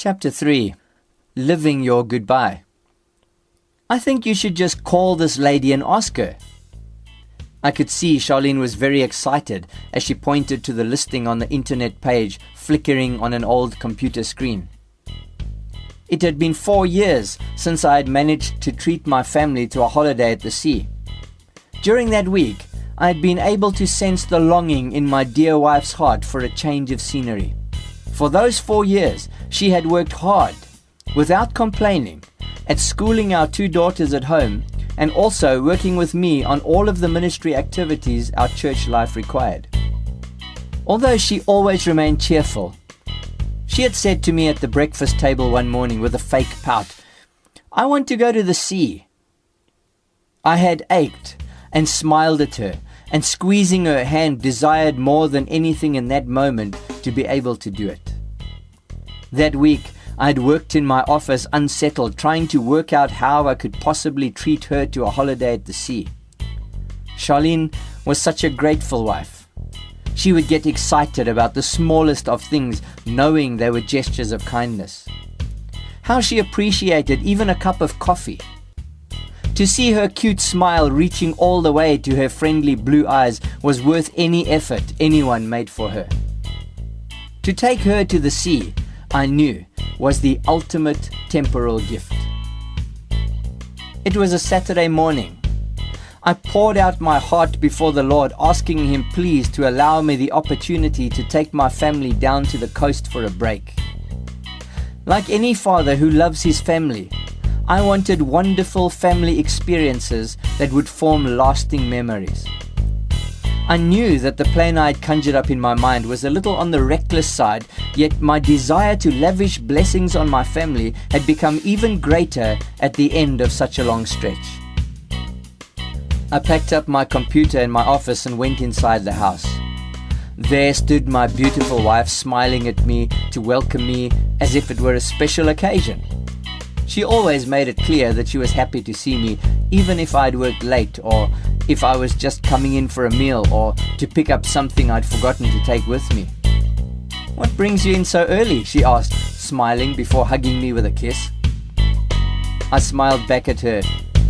Chapter 3. Living Your Goodbye. I think you should just call this lady and ask her. I could see Charlene was very excited as she pointed to the listing on the internet page flickering on an old computer screen. It had been 4 years since I had managed to treat my family to a holiday at the sea. During that week, I had been able to sense the longing in my dear wife's heart for a change of scenery. For those 4 years, she had worked hard, without complaining, at schooling our 2 daughters at home and also working with me on all of the ministry activities our church life required. Although she always remained cheerful, she had said to me at the breakfast table one morning with a fake pout, "I want to go to the sea." I had ached and smiled at her, and squeezing her hand desired more than anything in that moment to be able to do it. That week, I had worked in my office unsettled, trying to work out how I could possibly treat her to a holiday at the sea. Charlene was such a grateful wife. She would get excited about the smallest of things, knowing they were gestures of kindness. How she appreciated even a cup of coffee. To see her cute smile reaching all the way to her friendly blue eyes was worth any effort anyone made for her. To take her to the sea, I knew, was the ultimate temporal gift. It was a Saturday morning. I poured out my heart before the Lord, asking Him please to allow me the opportunity to take my family down to the coast for a break. Like any father who loves his family, I wanted wonderful family experiences that would form lasting memories. I knew that the plan I had conjured up in my mind was a little on the reckless side, yet my desire to lavish blessings on my family had become even greater at the end of such a long stretch. I packed up my computer in my office and went inside the house. There stood my beautiful wife smiling at me to welcome me as if it were a special occasion. She always made it clear that she was happy to see me, even if I'd worked late or if I was just coming in for a meal or to pick up something I'd forgotten to take with me. "What brings you in so early?" she asked, smiling before hugging me with a kiss. I smiled back at her,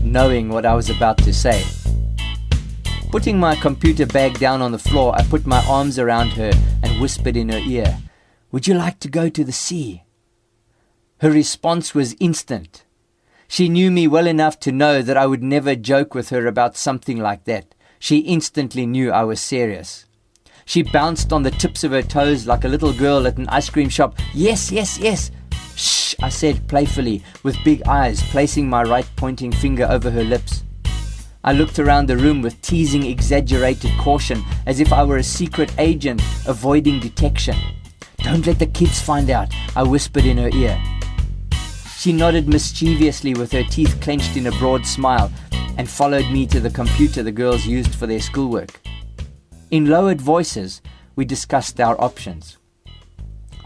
knowing what I was about to say. Putting my computer bag down on the floor, I put my arms around her and whispered in her ear, "Would you like to go to the sea?" Her response was instant. She knew me well enough to know that I would never joke with her about something like that. She instantly knew I was serious. She bounced on the tips of her toes like a little girl at an ice cream shop. "Yes, yes, yes." "Shh," I said playfully, with big eyes, placing my right pointing finger over her lips. I looked around the room with teasing, exaggerated caution, as if I were a secret agent avoiding detection. "Don't let the kids find out," I whispered in her ear. She nodded mischievously with her teeth clenched in a broad smile and followed me to the computer the girls used for their schoolwork. In lowered voices, we discussed our options.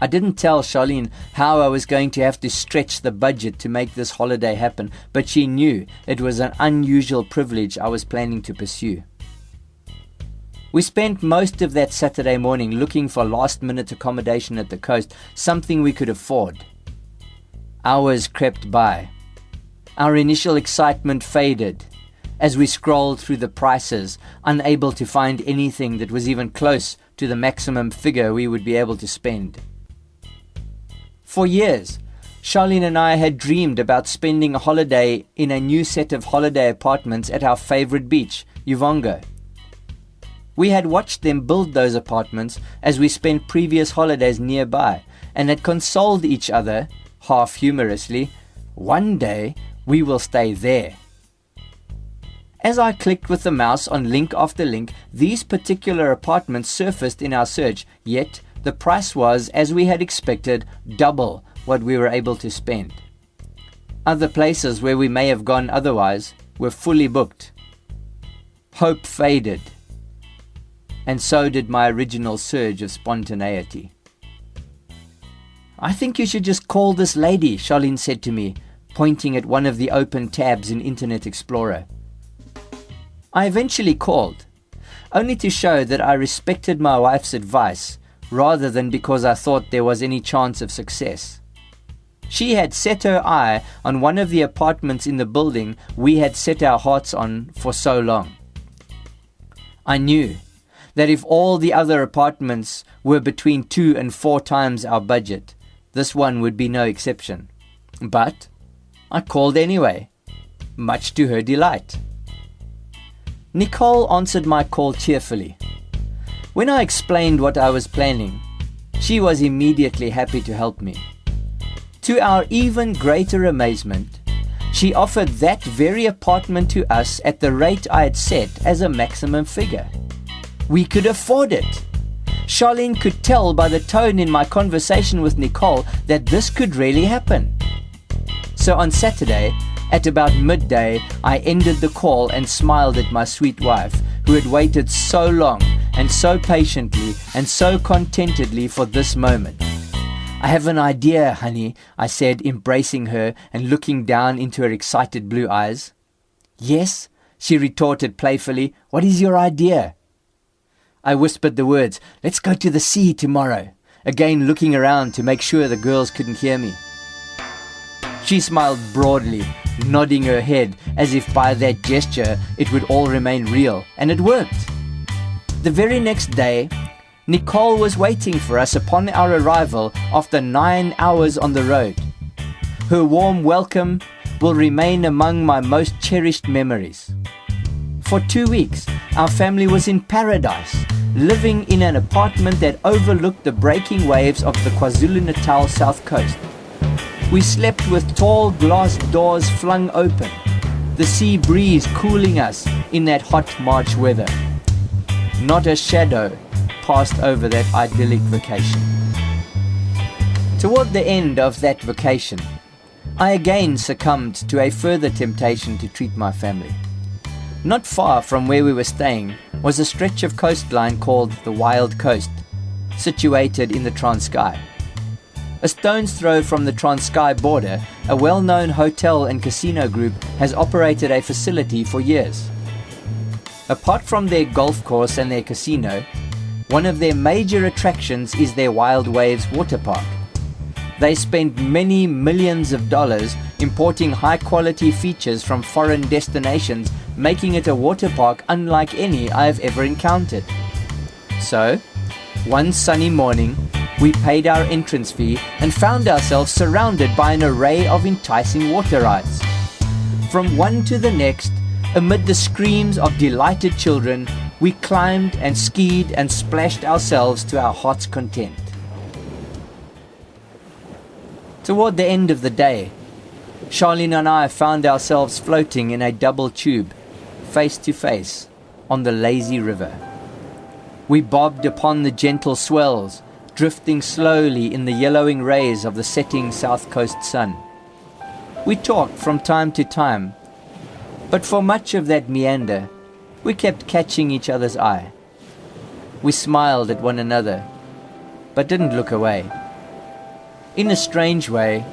I didn't tell Charlene how I was going to have to stretch the budget to make this holiday happen, but she knew it was an unusual privilege I was planning to pursue. We spent most of that Saturday morning looking for last-minute accommodation at the coast, something we could afford. Hours crept by. Our initial excitement faded as we scrolled through the prices, unable to find anything that was even close to the maximum figure we would be able to spend. For years, Charlene and I had dreamed about spending a holiday in a new set of holiday apartments at our favorite beach, Uvongo. We had watched them build those apartments as we spent previous holidays nearby and had consoled each other, half humorously, "One day we will stay there." As I clicked with the mouse on link after link, these particular apartments surfaced in our search, yet the price was, as we had expected, double what we were able to spend. Other places where we may have gone otherwise were fully booked. Hope faded, and so did my original surge of spontaneity. "I think you should just call this lady," Charlene said to me, pointing at one of the open tabs in Internet Explorer. I eventually called, only to show that I respected my wife's advice rather than because I thought there was any chance of success. She had set her eye on one of the apartments in the building we had set our hearts on for so long. I knew that if all the other apartments were between 2 and 4 times our budget, this one would be no exception. But I called anyway, much to her delight. Nicole answered my call cheerfully. When I explained what I was planning, she was immediately happy to help me. To our even greater amazement, she offered that very apartment to us at the rate I had set as a maximum figure. We could afford it. Charlene could tell by the tone in my conversation with Nicole that this could really happen. So on Saturday, at about midday, I ended the call and smiled at my sweet wife, who had waited so long and so patiently and so contentedly for this moment. I have an idea, honey, I said, embracing her and looking down into her excited blue eyes. Yes, she retorted playfully. What is your idea? I whispered the words, let's go to the sea tomorrow, again looking around to make sure the girls couldn't hear me. She smiled broadly, nodding her head as if by that gesture it would all remain real, and it worked. The very next day, Nicole was waiting for us upon our arrival after 9 hours on the road. Her warm welcome will remain among my most cherished memories. For 2 weeks, our family was in paradise, living in an apartment that overlooked the breaking waves of the KwaZulu-Natal south coast. We slept with tall glass doors flung open, the sea breeze cooling us in that hot March weather. Not a shadow passed over that idyllic vacation. Toward the end of that vacation, I again succumbed to a further temptation to treat my family. Not far from where we were staying was a stretch of coastline called the Wild Coast, situated in the Transkei. A stone's throw from the Transkei border, a well-known hotel and casino group has operated a facility for years. Apart from their golf course and their casino, one of their major attractions is their Wild Waves water park. They spend many millions of dollars importing high-quality features from foreign destinations, making it a water park unlike any I have ever encountered. So, one sunny morning, we paid our entrance fee and found ourselves surrounded by an array of enticing water rides. From one to the next, amid the screams of delighted children, we climbed and skied and splashed ourselves to our heart's content. Toward the end of the day, Charlene and I found ourselves floating in a double tube, face to face, on the lazy river. We bobbed upon the gentle swells, drifting slowly in the yellowing rays of the setting south coast sun. We talked from time to time, but for much of that meander, we kept catching each other's eye. We smiled at one another, but didn't look away. In a strange way,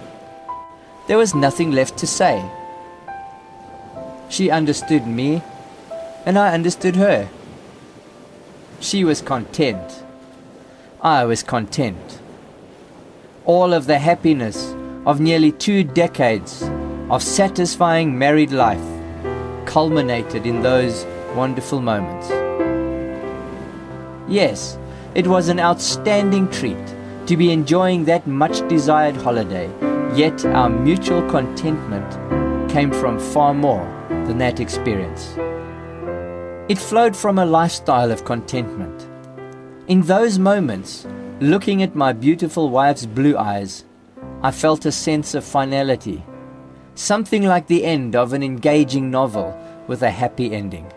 there was nothing left to say. She understood me, and I understood her. She was content. I was content. All of the happiness of nearly 2 decades of satisfying married life culminated in those wonderful moments. Yes, it was an outstanding treat to be enjoying that much desired holiday, yet our mutual contentment came from far more than that experience. It flowed from a lifestyle of contentment. In those moments, looking at my beautiful wife's blue eyes, I felt a sense of finality, something like the end of an engaging novel with a happy ending.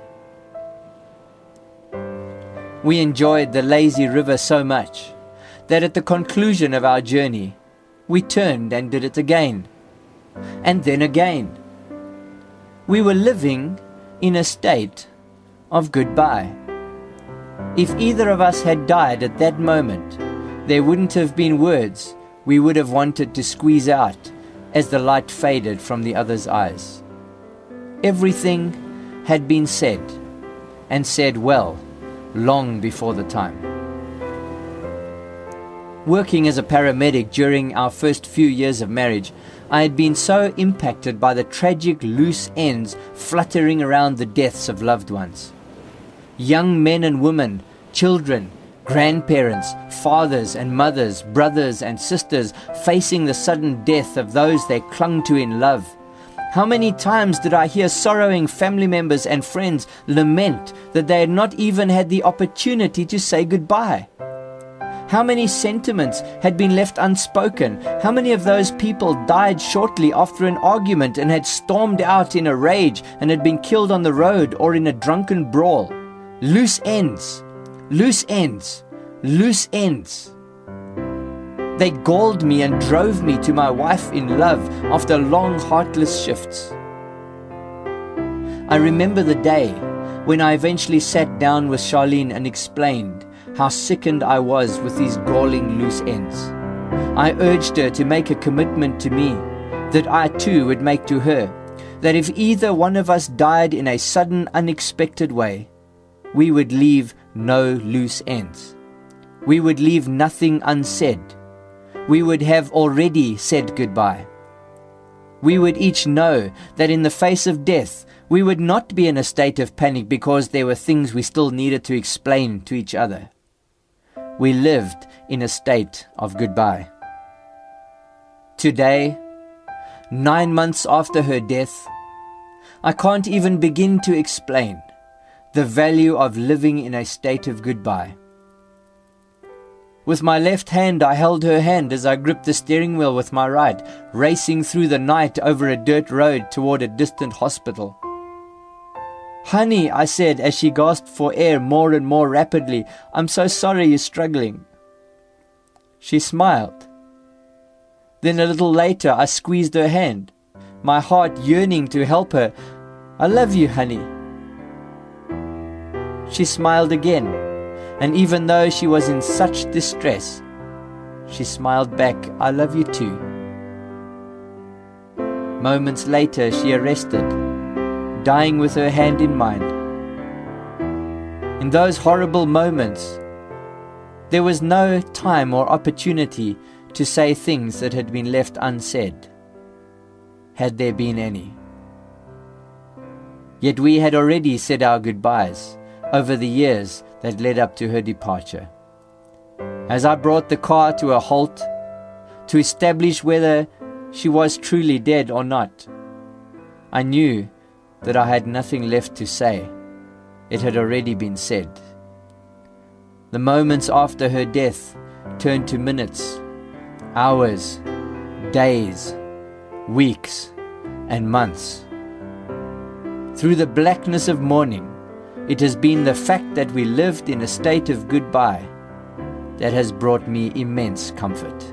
We enjoyed the lazy river so much that at the conclusion of our journey, we turned and did it again, and then again. We were living in a state of goodbye. If either of us had died at that moment, there wouldn't have been words we would have wanted to squeeze out as the light faded from the other's eyes. Everything had been said, and said well, long before the time. Working as a paramedic during our first few years of marriage, I had been so impacted by the tragic loose ends fluttering around the deaths of loved ones. Young men and women, children, grandparents, fathers and mothers, brothers and sisters facing the sudden death of those they clung to in love. How many times did I hear sorrowing family members and friends lament that they had not even had the opportunity to say goodbye? How many sentiments had been left unspoken? How many of those people died shortly after an argument and had stormed out in a rage and had been killed on the road or in a drunken brawl? Loose ends, loose ends, loose ends. They galled me and drove me to my wife in love after long heartless shifts. I remember the day when I eventually sat down with Charlene and explained how sickened I was with these galling loose ends. I urged her to make a commitment to me that I too would make to her, that if either one of us died in a sudden, unexpected way, we would leave no loose ends. We would leave nothing unsaid. We would have already said goodbye. We would each know that in the face of death, we would not be in a state of panic because there were things we still needed to explain to each other. We lived in a state of goodbye. Today, 9 months after her death, I can't even begin to explain the value of living in a state of goodbye. With my left hand, I held her hand as I gripped the steering wheel with my right, racing through the night over a dirt road toward a distant hospital. "Honey," I said as she gasped for air more and more rapidly, "I'm so sorry you're struggling." She smiled. Then a little later, I squeezed her hand, my heart yearning to help her. "I love you, honey." She smiled again, and even though she was in such distress, she smiled back, "I love you too." Moments later, she arrested, dying with her hand in mine. In those horrible moments, there was no time or opportunity to say things that had been left unsaid, had there been any. Yet we had already said our goodbyes over the years that led up to her departure. As I brought the car to a halt to establish whether she was truly dead or not, I knew that I had nothing left to say. It had already been said. The moments after her death turned to minutes, hours, days, weeks, and months. Through the blackness of mourning, it has been the fact that we lived in a state of goodbye that has brought me immense comfort.